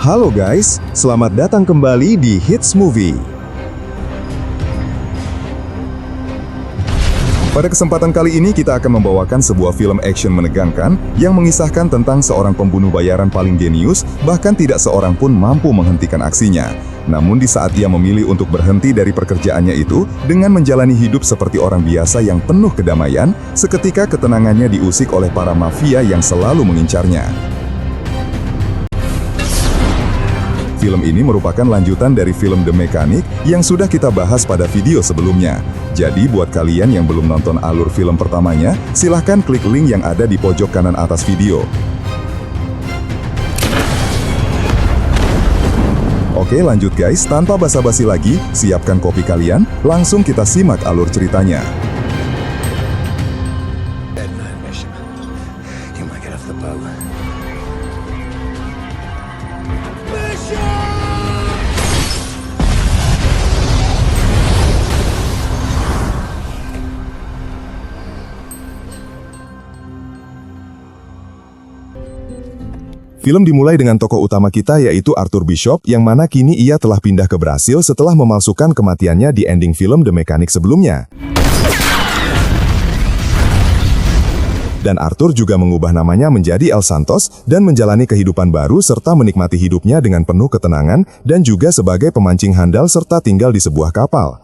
Halo guys, selamat datang kembali di Hits Movie. Pada kesempatan kali ini kita akan membawakan sebuah film action menegangkan yang mengisahkan tentang seorang pembunuh bayaran paling jenius, bahkan tidak seorang pun mampu menghentikan aksinya. Namun di saat ia memilih untuk berhenti dari pekerjaannya itu, dengan menjalani hidup seperti orang biasa yang penuh kedamaian, seketika ketenangannya diusik oleh para mafia yang selalu mengincarnya. Film ini merupakan lanjutan dari film The Mechanic yang sudah kita bahas pada video sebelumnya. Jadi buat kalian yang belum nonton alur film pertamanya, silahkan klik link yang ada di pojok kanan atas video. Oke lanjut guys, tanpa basa-basi lagi, siapkan kopi kalian, langsung kita simak alur ceritanya. Film dimulai dengan tokoh utama kita yaitu Arthur Bishop yang mana kini ia telah pindah ke Brasil setelah memalsukan kematiannya di ending film The Mechanic sebelumnya. Dan Arthur juga mengubah namanya menjadi El Santos dan menjalani kehidupan baru serta menikmati hidupnya dengan penuh ketenangan dan juga sebagai pemancing handal serta tinggal di sebuah kapal.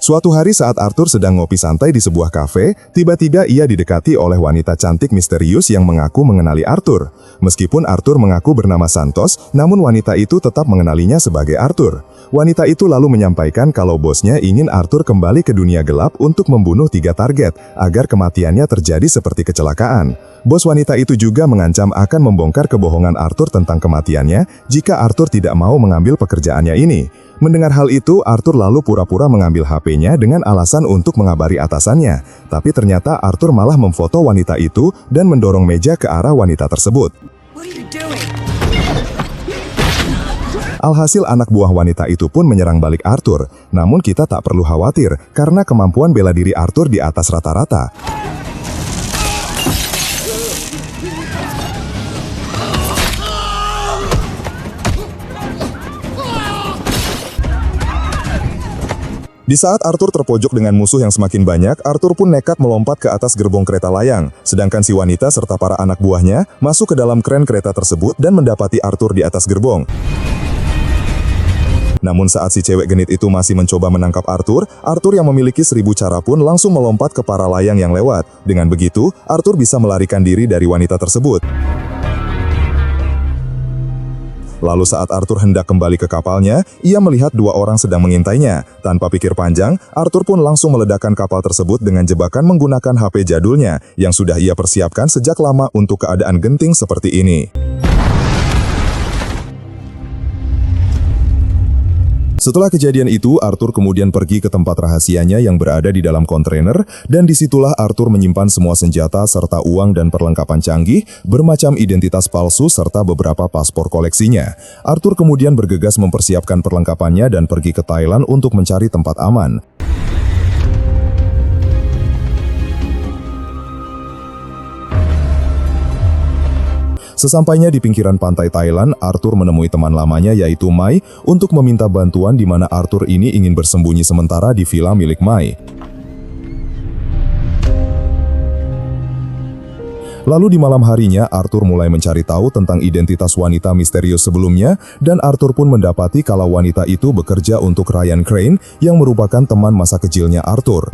Suatu hari saat Arthur sedang ngopi santai di sebuah kafe, tiba-tiba ia didekati oleh wanita cantik misterius yang mengaku mengenali Arthur. Meskipun Arthur mengaku bernama Santos, namun wanita itu tetap mengenalinya sebagai Arthur. Wanita itu lalu menyampaikan kalau bosnya ingin Arthur kembali ke dunia gelap untuk membunuh 3 target, agar kematiannya terjadi seperti kecelakaan. Bos wanita itu juga mengancam akan membongkar kebohongan Arthur tentang kematiannya jika Arthur tidak mau mengambil pekerjaannya ini. Mendengar hal itu, Arthur lalu pura-pura mengambil HP-nya dengan alasan untuk mengabari atasannya. Tapi ternyata Arthur malah memfoto wanita itu dan mendorong meja ke arah wanita tersebut. Alhasil anak buah wanita itu pun menyerang balik Arthur. Namun kita tak perlu khawatir karena kemampuan bela diri Arthur di atas rata-rata. Di saat Arthur terpojok dengan musuh yang semakin banyak, Arthur pun nekat melompat ke atas gerbong kereta layang. Sedangkan si wanita serta para anak buahnya masuk ke dalam kren kereta tersebut dan mendapati Arthur di atas gerbong. Namun saat si cewek genit itu masih mencoba menangkap Arthur, Arthur yang memiliki 1000 cara pun langsung melompat ke para layang yang lewat. Dengan begitu, Arthur bisa melarikan diri dari wanita tersebut. Lalu saat Arthur hendak kembali ke kapalnya, ia melihat 2 orang sedang mengintainya. Tanpa pikir panjang, Arthur pun langsung meledakkan kapal tersebut dengan jebakan menggunakan HP jadulnya yang sudah ia persiapkan sejak lama untuk keadaan genting seperti ini. Setelah kejadian itu, Arthur kemudian pergi ke tempat rahasianya yang berada di dalam kontainer, dan disitulah Arthur menyimpan semua senjata serta uang dan perlengkapan canggih, bermacam identitas palsu serta beberapa paspor koleksinya. Arthur kemudian bergegas mempersiapkan perlengkapannya dan pergi ke Thailand untuk mencari tempat aman. Sesampainya di pinggiran pantai Thailand, Arthur menemui teman lamanya yaitu Mai untuk meminta bantuan di mana Arthur ini ingin bersembunyi sementara di villa milik Mai. Lalu di malam harinya, Arthur mulai mencari tahu tentang identitas wanita misterius sebelumnya dan Arthur pun mendapati kalau wanita itu bekerja untuk Ryan Crane yang merupakan teman masa kecilnya Arthur.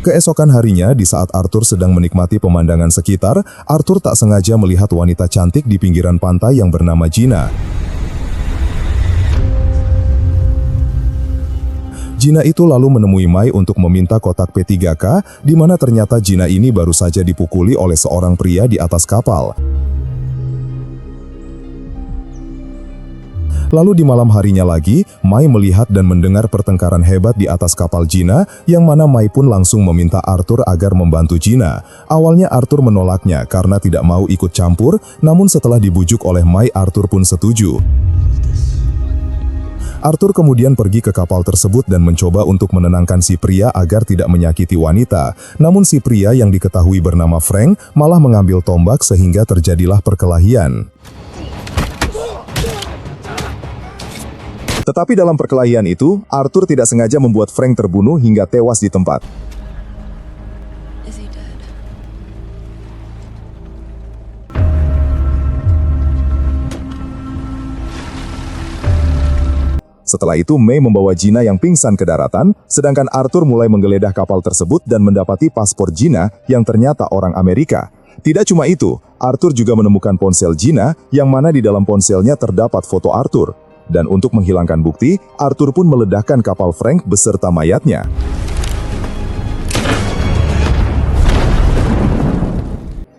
Keesokan harinya, di saat Arthur sedang menikmati pemandangan sekitar, Arthur tak sengaja melihat wanita cantik di pinggiran pantai yang bernama Gina. Gina itu lalu menemui Mai untuk meminta kotak P3K, di mana ternyata Gina ini baru saja dipukuli oleh seorang pria di atas kapal. Lalu di malam harinya lagi, Mai melihat dan mendengar pertengkaran hebat di atas kapal Gina, yang mana Mai pun langsung meminta Arthur agar membantu Gina. Awalnya Arthur menolaknya karena tidak mau ikut campur, namun setelah dibujuk oleh Mai, Arthur pun setuju. Arthur kemudian pergi ke kapal tersebut dan mencoba untuk menenangkan si pria agar tidak menyakiti wanita. Namun si pria yang diketahui bernama Frank malah mengambil tombak sehingga terjadilah perkelahian. Tetapi dalam perkelahian itu, Arthur tidak sengaja membuat Frank terbunuh hingga tewas di tempat. Setelah itu, May membawa Gina yang pingsan ke daratan, sedangkan Arthur mulai menggeledah kapal tersebut dan mendapati paspor Gina yang ternyata orang Amerika. Tidak cuma itu, Arthur juga menemukan ponsel Gina yang mana di dalam ponselnya terdapat foto Arthur. Dan untuk menghilangkan bukti, Arthur pun meledakkan kapal Frank beserta mayatnya.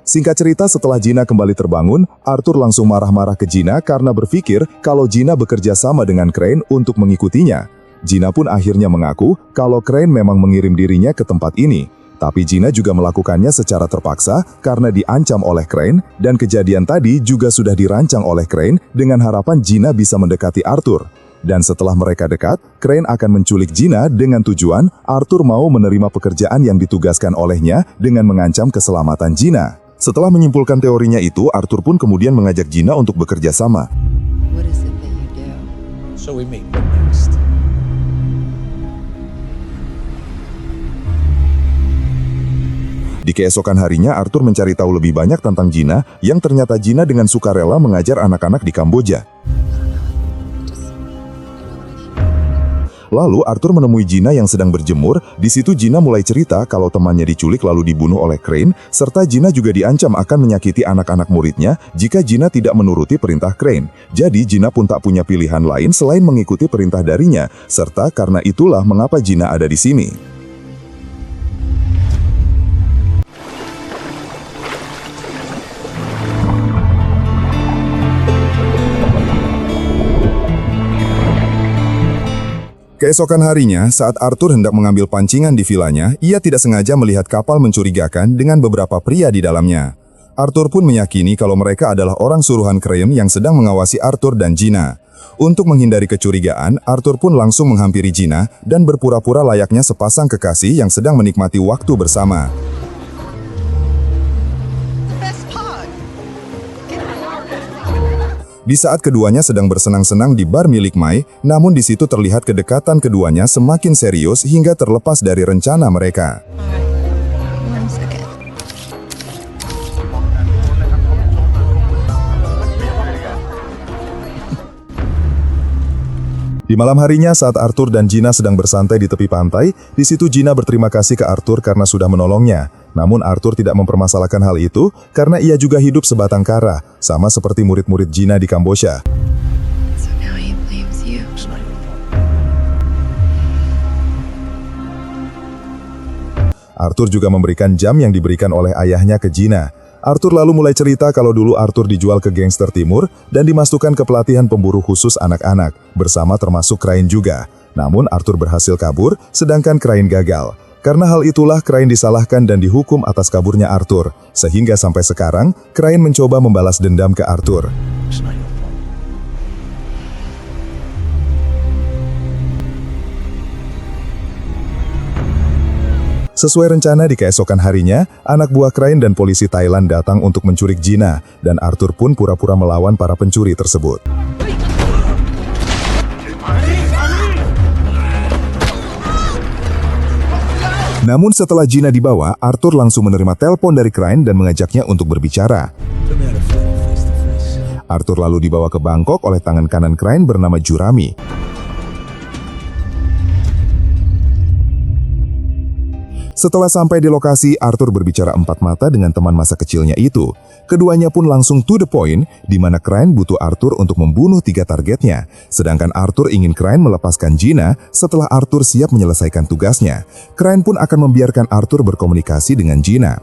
Singkat cerita, setelah Gina kembali terbangun, Arthur langsung marah-marah ke Gina karena berpikir kalau Gina bekerja sama dengan Crane untuk mengikutinya. Gina pun akhirnya mengaku kalau Crane memang mengirim dirinya ke tempat ini. Tapi Gina juga melakukannya secara terpaksa karena diancam oleh Crane, dan kejadian tadi juga sudah dirancang oleh Crane dengan harapan Gina bisa mendekati Arthur. Dan setelah mereka dekat, Crane akan menculik Gina dengan tujuan Arthur mau menerima pekerjaan yang ditugaskan olehnya dengan mengancam keselamatan Gina. Setelah menyimpulkan teorinya itu, Arthur pun kemudian mengajak Gina untuk bekerja sama. Di keesokan harinya, Arthur mencari tahu lebih banyak tentang Gina, yang ternyata Gina dengan sukarela mengajar anak-anak di Kamboja. Lalu Arthur menemui Gina yang sedang berjemur. Di situ Gina mulai cerita kalau temannya diculik lalu dibunuh oleh Crane, serta Gina juga diancam akan menyakiti anak-anak muridnya jika Gina tidak menuruti perintah Crane. Jadi Gina pun tak punya pilihan lain selain mengikuti perintah darinya, serta karena itulah mengapa Gina ada di sini. Keesokan harinya, saat Arthur hendak mengambil pancingan di vilanya, ia tidak sengaja melihat kapal mencurigakan dengan beberapa pria di dalamnya. Arthur pun meyakini kalau mereka adalah orang suruhan Crane yang sedang mengawasi Arthur dan Gina. Untuk menghindari kecurigaan, Arthur pun langsung menghampiri Gina dan berpura-pura layaknya sepasang kekasih yang sedang menikmati waktu bersama. Di saat keduanya sedang bersenang-senang di bar milik Mai, namun di situ terlihat kedekatan keduanya semakin serius hingga terlepas dari rencana mereka. Di malam harinya saat Arthur dan Gina sedang bersantai di tepi pantai, di situ Gina berterima kasih ke Arthur karena sudah menolongnya. Namun Arthur tidak mempermasalahkan hal itu karena ia juga hidup sebatang kara, sama seperti murid-murid Gina di Kamboja. Arthur juga memberikan jam yang diberikan oleh ayahnya ke Gina. Arthur lalu mulai cerita kalau dulu Arthur dijual ke gangster timur dan dimasukkan ke pelatihan pemburu khusus anak-anak, bersama termasuk Crane juga. Namun Arthur berhasil kabur, sedangkan Crane gagal. Karena hal itulah Crane disalahkan dan dihukum atas kaburnya Arthur, sehingga sampai sekarang Crane mencoba membalas dendam ke Arthur. Sesuai rencana di keesokan harinya, anak buah Crane dan polisi Thailand datang untuk menculik Gina, dan Arthur pun pura-pura melawan para pencuri tersebut. Namun setelah Gina dibawa, Arthur langsung menerima telepon dari Crane dan mengajaknya untuk berbicara. Arthur lalu dibawa ke Bangkok oleh tangan kanan Crane bernama Jurami. Setelah sampai di lokasi, Arthur berbicara empat mata dengan teman masa kecilnya itu. Keduanya pun langsung to the point, di mana Crane butuh Arthur untuk membunuh 3 targetnya. Sedangkan Arthur ingin Crane melepaskan Gina setelah Arthur siap menyelesaikan tugasnya. Crane pun akan membiarkan Arthur berkomunikasi dengan Gina.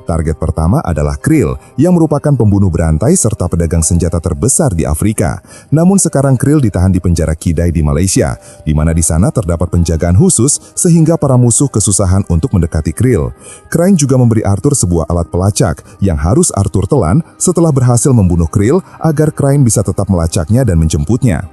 Target pertama adalah Krill, yang merupakan pembunuh berantai serta pedagang senjata terbesar di Afrika. Namun sekarang Krill ditahan di penjara Kidai di Malaysia, di mana di sana terdapat penjagaan khusus sehingga para musuh kesusahan untuk mendekati Krill. Crane juga memberi Arthur sebuah alat pelacak yang harus Arthur telan setelah berhasil membunuh Krill agar Crane bisa tetap melacaknya dan menjemputnya.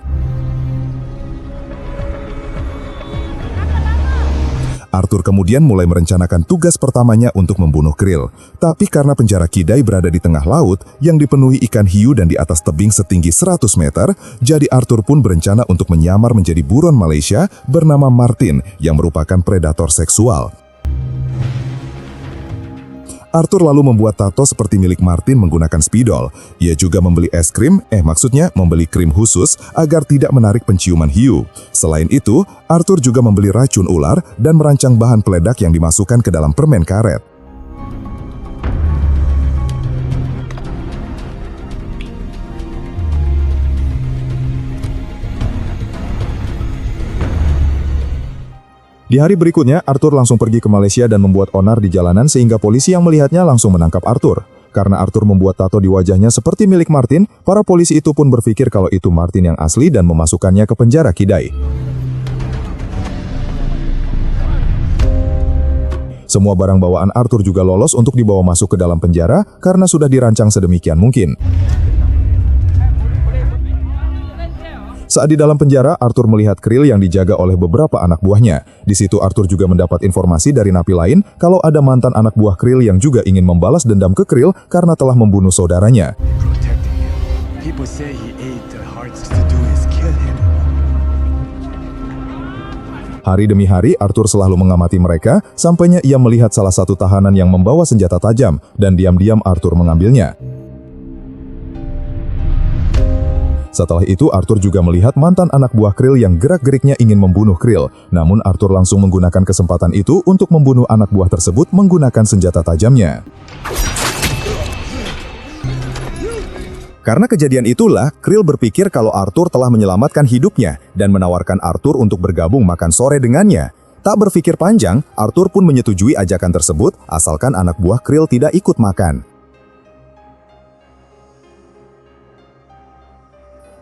Arthur kemudian mulai merencanakan tugas pertamanya untuk membunuh Krill. Tapi karena penjara Kidai berada di tengah laut yang dipenuhi ikan hiu dan di atas tebing setinggi 100 meter, jadi Arthur pun berencana untuk menyamar menjadi buron Malaysia bernama Martin yang merupakan predator seksual. Arthur lalu membuat tato seperti milik Martin menggunakan spidol. Ia juga membeli es krim, membeli krim khusus agar tidak menarik penciuman hiu. Selain itu, Arthur juga membeli racun ular dan merancang bahan peledak yang dimasukkan ke dalam permen karet. Di hari berikutnya, Arthur langsung pergi ke Malaysia dan membuat onar di jalanan sehingga polisi yang melihatnya langsung menangkap Arthur. Karena Arthur membuat tato di wajahnya seperti milik Martin, para polisi itu pun berpikir kalau itu Martin yang asli dan memasukkannya ke penjara Kidai. Semua barang bawaan Arthur juga lolos untuk dibawa masuk ke dalam penjara karena sudah dirancang sedemikian mungkin. Saat di dalam penjara, Arthur melihat Krill yang dijaga oleh beberapa anak buahnya. Di situ Arthur juga mendapat informasi dari napi lain kalau ada mantan anak buah Krill yang juga ingin membalas dendam ke Krill karena telah membunuh saudaranya. Hari demi hari, Arthur selalu mengamati mereka, sampainya ia melihat salah satu tahanan yang membawa senjata tajam, dan diam-diam Arthur mengambilnya. Setelah itu, Arthur juga melihat mantan anak buah Krill yang gerak-geriknya ingin membunuh Krill. Namun, Arthur langsung menggunakan kesempatan itu untuk membunuh anak buah tersebut menggunakan senjata tajamnya. Karena kejadian itulah, Krill berpikir kalau Arthur telah menyelamatkan hidupnya dan menawarkan Arthur untuk bergabung makan sore dengannya. Tak berpikir panjang, Arthur pun menyetujui ajakan tersebut asalkan anak buah Krill tidak ikut makan.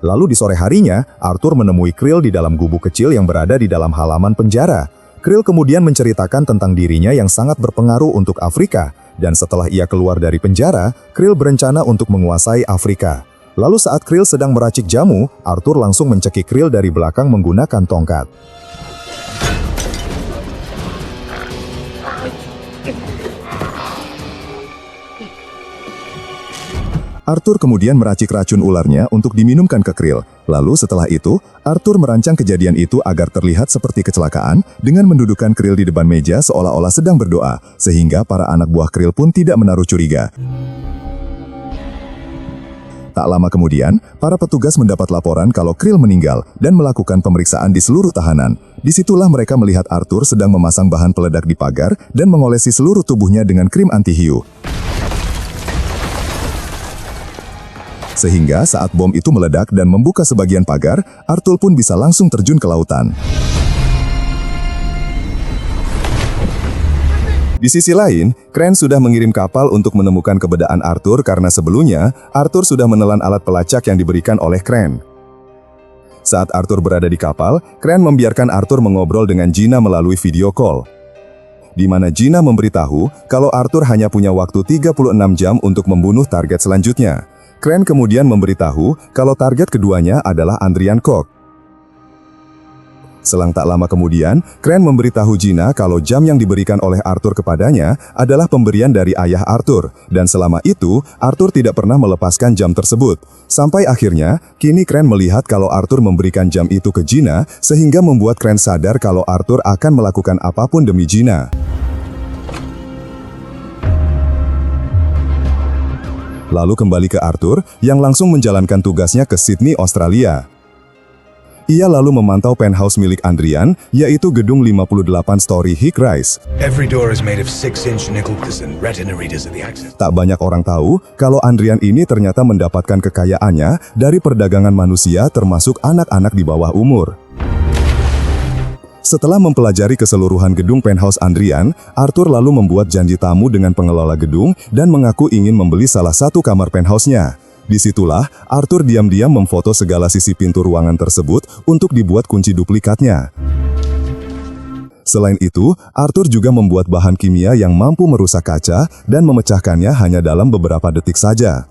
Lalu di sore harinya, Arthur menemui Krill di dalam gubuk kecil yang berada di dalam halaman penjara. Krill kemudian menceritakan tentang dirinya yang sangat berpengaruh untuk Afrika, dan setelah ia keluar dari penjara, Krill berencana untuk menguasai Afrika. Lalu saat Krill sedang meracik jamu, Arthur langsung mencekik Krill dari belakang menggunakan tongkat. Arthur kemudian meracik racun ularnya untuk diminumkan ke Krill. Lalu setelah itu, Arthur merancang kejadian itu agar terlihat seperti kecelakaan dengan mendudukan Krill di depan meja seolah-olah sedang berdoa, sehingga para anak buah Krill pun tidak menaruh curiga. Tak lama kemudian, para petugas mendapat laporan kalau Krill meninggal dan melakukan pemeriksaan di seluruh tahanan. Disitulah mereka melihat Arthur sedang memasang bahan peledak di pagar dan mengolesi seluruh tubuhnya dengan krim anti-hiu. Sehingga saat bom itu meledak dan membuka sebagian pagar, Arthur pun bisa langsung terjun ke lautan. Di sisi lain, Crane sudah mengirim kapal untuk menemukan keberadaan Arthur karena sebelumnya, Arthur sudah menelan alat pelacak yang diberikan oleh Crane. Saat Arthur berada di kapal, Crane membiarkan Arthur mengobrol dengan Gina melalui video call, di mana Gina memberitahu kalau Arthur hanya punya waktu 36 jam untuk membunuh target selanjutnya. Crane kemudian memberitahu kalau target keduanya adalah Adrian Koch. Selang tak lama kemudian, Crane memberitahu Gina kalau jam yang diberikan oleh Arthur kepadanya adalah pemberian dari ayah Arthur, dan selama itu, Arthur tidak pernah melepaskan jam tersebut. Sampai akhirnya, kini Crane melihat kalau Arthur memberikan jam itu ke Gina, sehingga membuat Crane sadar kalau Arthur akan melakukan apapun demi Gina. Lalu kembali ke Arthur, yang langsung menjalankan tugasnya ke Sydney, Australia. Ia lalu memantau penthouse milik Adrian, yaitu gedung 58-story High Rise. Tak banyak orang tahu kalau Adrian ini ternyata mendapatkan kekayaannya dari perdagangan manusia termasuk anak-anak di bawah umur. Setelah mempelajari keseluruhan gedung penthouse Adrian, Arthur lalu membuat janji tamu dengan pengelola gedung dan mengaku ingin membeli salah satu kamar penthouse-nya. Disitulah, Arthur diam-diam memfoto segala sisi pintu ruangan tersebut untuk dibuat kunci duplikatnya. Selain itu, Arthur juga membuat bahan kimia yang mampu merusak kaca dan memecahkannya hanya dalam beberapa detik saja.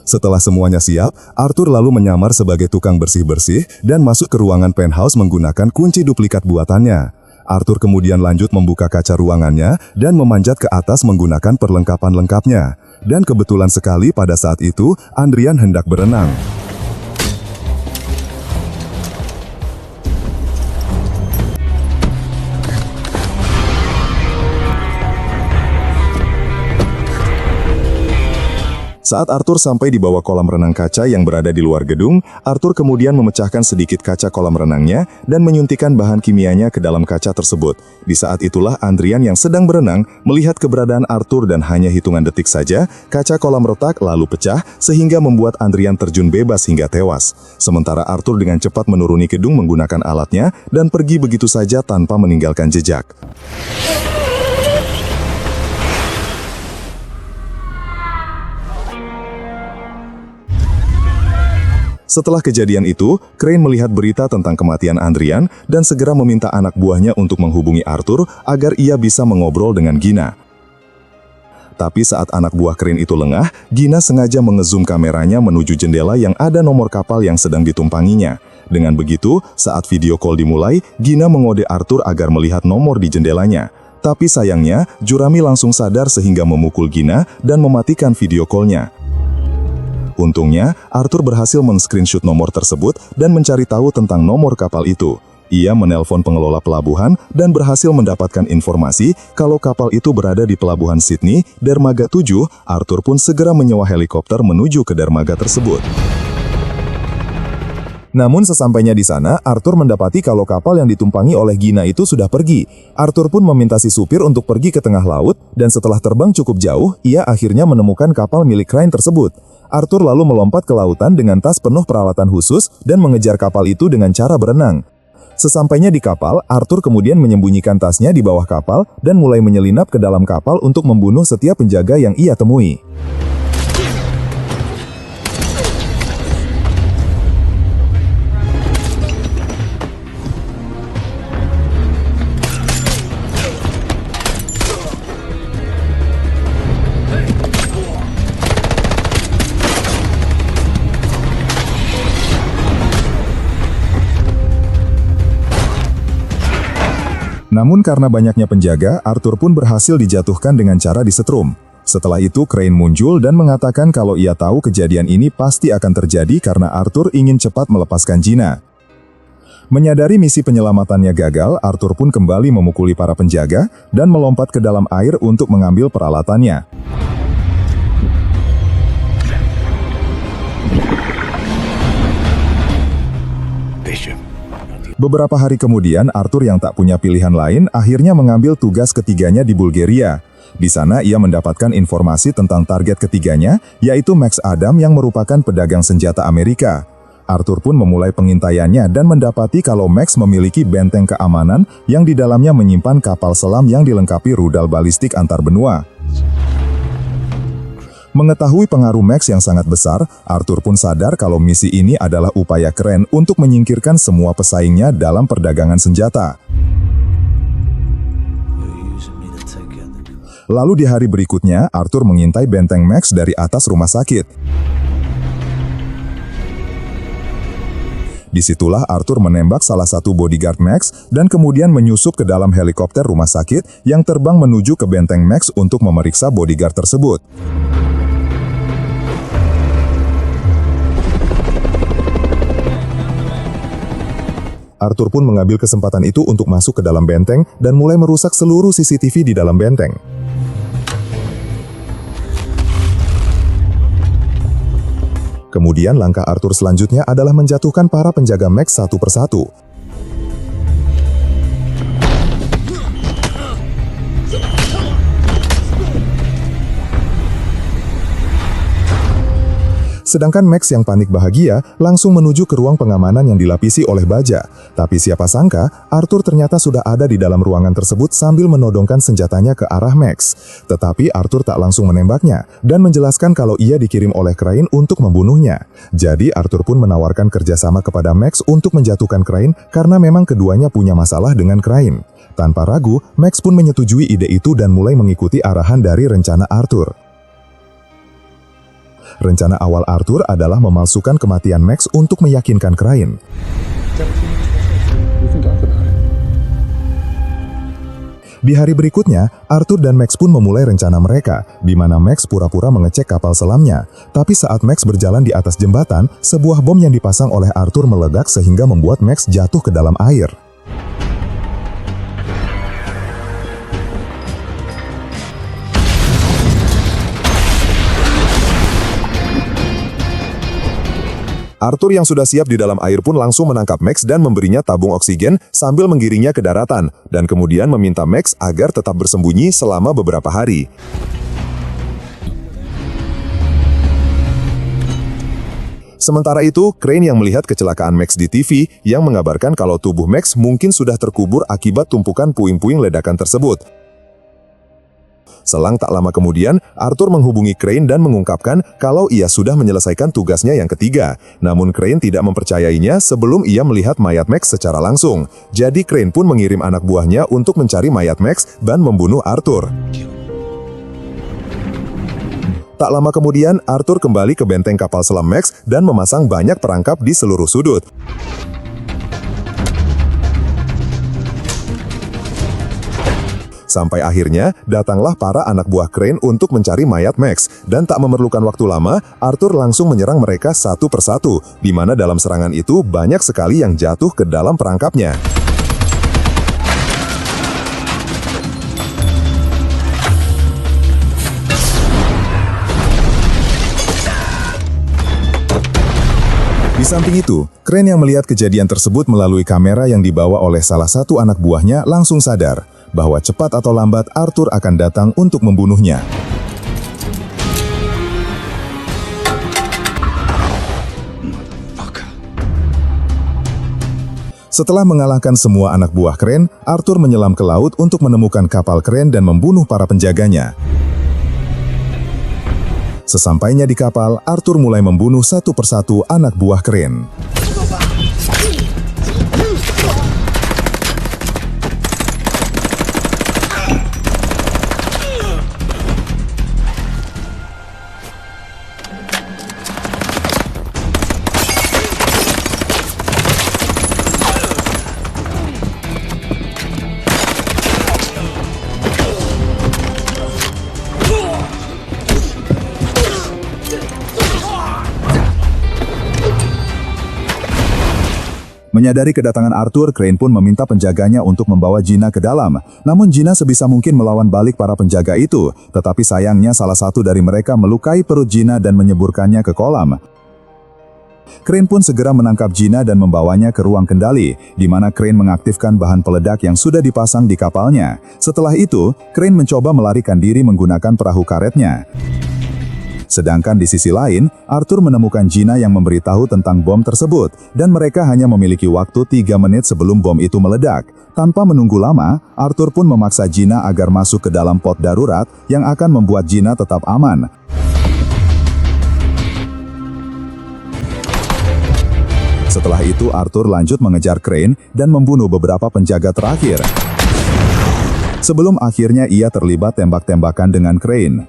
Setelah semuanya siap, Arthur lalu menyamar sebagai tukang bersih-bersih dan masuk ke ruangan penthouse menggunakan kunci duplikat buatannya. Arthur kemudian lanjut membuka kaca ruangannya dan memanjat ke atas menggunakan perlengkapan lengkapnya. Dan kebetulan sekali pada saat itu, Andrian hendak berenang. Saat Arthur sampai di bawah kolam renang kaca yang berada di luar gedung, Arthur kemudian memecahkan sedikit kaca kolam renangnya dan menyuntikkan bahan kimianya ke dalam kaca tersebut. Di saat itulah Andrian yang sedang berenang melihat keberadaan Arthur dan hanya hitungan detik saja, kaca kolam retak lalu pecah sehingga membuat Andrian terjun bebas hingga tewas. Sementara Arthur dengan cepat menuruni gedung menggunakan alatnya dan pergi begitu saja tanpa meninggalkan jejak. Setelah kejadian itu, Crane melihat berita tentang kematian Andrian dan segera meminta anak buahnya untuk menghubungi Arthur agar ia bisa mengobrol dengan Gina. Tapi saat anak buah Crane itu lengah, Gina sengaja mengezoom kameranya menuju jendela yang ada nomor kapal yang sedang ditumpanginya. Dengan begitu, saat video call dimulai, Gina mengode Arthur agar melihat nomor di jendelanya. Tapi sayangnya, Jurami langsung sadar sehingga memukul Gina dan mematikan video call-nya. Untungnya, Arthur berhasil men-screenshot nomor tersebut dan mencari tahu tentang nomor kapal itu. Ia menelpon pengelola pelabuhan dan berhasil mendapatkan informasi kalau kapal itu berada di pelabuhan Sydney, Dermaga 7. Arthur pun segera menyewa helikopter menuju ke dermaga tersebut. Namun sesampainya di sana, Arthur mendapati kalau kapal yang ditumpangi oleh Gina itu sudah pergi. Arthur pun meminta si supir untuk pergi ke tengah laut, dan setelah terbang cukup jauh, ia akhirnya menemukan kapal milik Crane tersebut. Arthur lalu melompat ke lautan dengan tas penuh peralatan khusus dan mengejar kapal itu dengan cara berenang. Sesampainya di kapal, Arthur kemudian menyembunyikan tasnya di bawah kapal dan mulai menyelinap ke dalam kapal untuk membunuh setiap penjaga yang ia temui. Namun karena banyaknya penjaga, Arthur pun berhasil dijatuhkan dengan cara disetrum. Setelah itu Crane muncul dan mengatakan kalau ia tahu kejadian ini pasti akan terjadi karena Arthur ingin cepat melepaskan Gina. Menyadari misi penyelamatannya gagal, Arthur pun kembali memukuli para penjaga dan melompat ke dalam air untuk mengambil peralatannya. Beberapa hari kemudian, Arthur yang tak punya pilihan lain akhirnya mengambil tugas ketiganya di Bulgaria. Di sana ia mendapatkan informasi tentang target ketiganya, yaitu Max Adam yang merupakan pedagang senjata Amerika. Arthur pun memulai pengintaiannya dan mendapati kalau Max memiliki benteng keamanan yang di dalamnya menyimpan kapal selam yang dilengkapi rudal balistik antar benua. Mengetahui pengaruh Max yang sangat besar, Arthur pun sadar kalau misi ini adalah upaya Crane untuk menyingkirkan semua pesaingnya dalam perdagangan senjata. Lalu di hari berikutnya, Arthur mengintai benteng Max dari atas rumah sakit. Disitulah Arthur menembak salah satu bodyguard Max dan kemudian menyusup ke dalam helikopter rumah sakit yang terbang menuju ke benteng Max untuk memeriksa bodyguard tersebut. Arthur pun mengambil kesempatan itu untuk masuk ke dalam benteng dan mulai merusak seluruh CCTV di dalam benteng. Kemudian langkah Arthur selanjutnya adalah menjatuhkan para penjaga Max satu persatu. Sedangkan Max yang panik bahagia langsung menuju ke ruang pengamanan yang dilapisi oleh baja. Tapi siapa sangka, Arthur ternyata sudah ada di dalam ruangan tersebut sambil menodongkan senjatanya ke arah Max. Tetapi Arthur tak langsung menembaknya dan menjelaskan kalau ia dikirim oleh Crane untuk membunuhnya. Jadi Arthur pun menawarkan kerjasama kepada Max untuk menjatuhkan Crane karena memang keduanya punya masalah dengan Crane. Tanpa ragu, Max pun menyetujui ide itu dan mulai mengikuti arahan dari rencana Arthur. Rencana awal Arthur adalah memalsukan kematian Max untuk meyakinkan Crane. Di hari berikutnya, Arthur dan Max pun memulai rencana mereka, di mana Max pura-pura mengecek kapal selamnya. Tapi saat Max berjalan di atas jembatan, sebuah bom yang dipasang oleh Arthur meledak sehingga membuat Max jatuh ke dalam air. Arthur yang sudah siap di dalam air pun langsung menangkap Max dan memberinya tabung oksigen sambil menggiringnya ke daratan, dan kemudian meminta Max agar tetap bersembunyi selama beberapa hari. Sementara itu, Crane yang melihat kecelakaan Max di TV yang mengabarkan kalau tubuh Max mungkin sudah terkubur akibat tumpukan puing-puing ledakan tersebut. Selang tak lama kemudian, Arthur menghubungi Crane dan mengungkapkan kalau ia sudah menyelesaikan tugasnya yang ketiga. Namun Crane tidak mempercayainya sebelum ia melihat mayat Max secara langsung. Jadi Crane pun mengirim anak buahnya untuk mencari mayat Max dan membunuh Arthur. Tak lama kemudian, Arthur kembali ke benteng kapal selam Max dan memasang banyak perangkap di seluruh sudut. Sampai akhirnya, datanglah para anak buah Crane untuk mencari mayat Max. Dan tak memerlukan waktu lama, Arthur langsung menyerang mereka satu persatu, di mana dalam serangan itu banyak sekali yang jatuh ke dalam perangkapnya. Di samping itu, Crane yang melihat kejadian tersebut melalui kamera yang dibawa oleh salah satu anak buahnya langsung sadar bahwa cepat atau lambat Arthur akan datang untuk membunuhnya. Setelah mengalahkan semua anak buah Crane, Arthur menyelam ke laut untuk menemukan kapal Crane dan membunuh para penjaganya. Sesampainya di kapal, Arthur mulai membunuh satu persatu anak buah Crane. Menyadari kedatangan Arthur, Crane pun meminta penjaganya untuk membawa Gina ke dalam. Namun Gina sebisa mungkin melawan balik para penjaga itu, tetapi sayangnya salah satu dari mereka melukai perut Gina dan menyeburkannya ke kolam. Crane pun segera menangkap Gina dan membawanya ke ruang kendali, di mana Crane mengaktifkan bahan peledak yang sudah dipasang di kapalnya. Setelah itu, Crane mencoba melarikan diri menggunakan perahu karetnya. Sedangkan di sisi lain, Arthur menemukan Gina yang memberitahu tentang bom tersebut, dan mereka hanya memiliki waktu 3 menit sebelum bom itu meledak. Tanpa menunggu lama, Arthur pun memaksa Gina agar masuk ke dalam pot darurat yang akan membuat Gina tetap aman. Setelah itu, Arthur lanjut mengejar Crane dan membunuh beberapa penjaga terakhir. Sebelum akhirnya ia terlibat tembak-tembakan dengan Crane.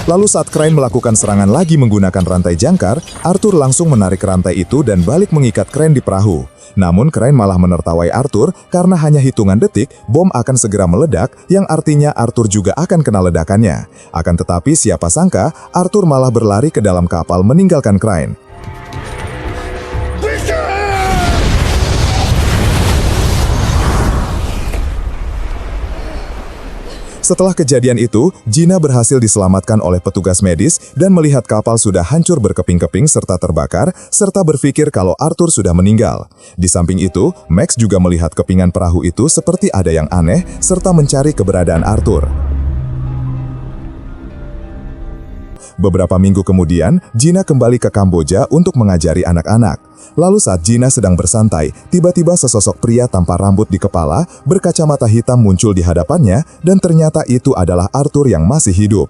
Lalu saat Crane melakukan serangan lagi menggunakan rantai jangkar, Arthur langsung menarik rantai itu dan balik mengikat Crane di perahu. Namun Crane malah menertawai Arthur karena hanya hitungan detik bom akan segera meledak, yang artinya Arthur juga akan kena ledakannya. Akan tetapi siapa sangka Arthur malah berlari ke dalam kapal meninggalkan Crane. Setelah kejadian itu, Gina berhasil diselamatkan oleh petugas medis dan melihat kapal sudah hancur berkeping-keping serta terbakar, serta berpikir kalau Arthur sudah meninggal. Di samping itu, Max juga melihat kepingan perahu itu seperti ada yang aneh, serta mencari keberadaan Arthur. Beberapa minggu kemudian, Gina kembali ke Kamboja untuk mengajari anak-anak. Lalu saat Gina sedang bersantai, tiba-tiba sesosok pria tanpa rambut di kepala, berkacamata hitam muncul di hadapannya, dan ternyata itu adalah Arthur yang masih hidup.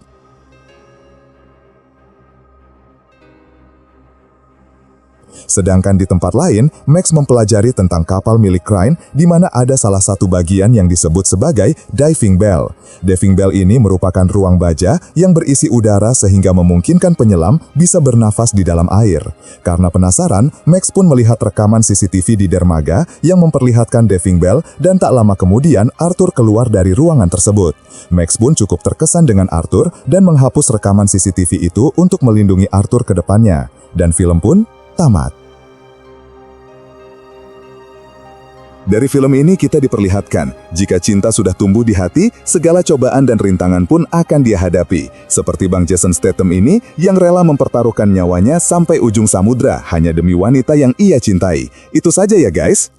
Sedangkan di tempat lain, Max mempelajari tentang kapal milik Crane di mana ada salah satu bagian yang disebut sebagai diving bell. Diving bell ini merupakan ruang baja yang berisi udara sehingga memungkinkan penyelam bisa bernafas di dalam air. Karena penasaran, Max pun melihat rekaman CCTV di dermaga yang memperlihatkan diving bell dan tak lama kemudian Arthur keluar dari ruangan tersebut. Max pun cukup terkesan dengan Arthur dan menghapus rekaman CCTV itu untuk melindungi Arthur ke depannya. Dan film pun tamat. Dari film ini kita diperlihatkan, jika cinta sudah tumbuh di hati, segala cobaan dan rintangan pun akan dia hadapi. Seperti Bang Jason Statham ini yang rela mempertaruhkan nyawanya sampai ujung samudra hanya demi wanita yang ia cintai. Itu saja ya guys.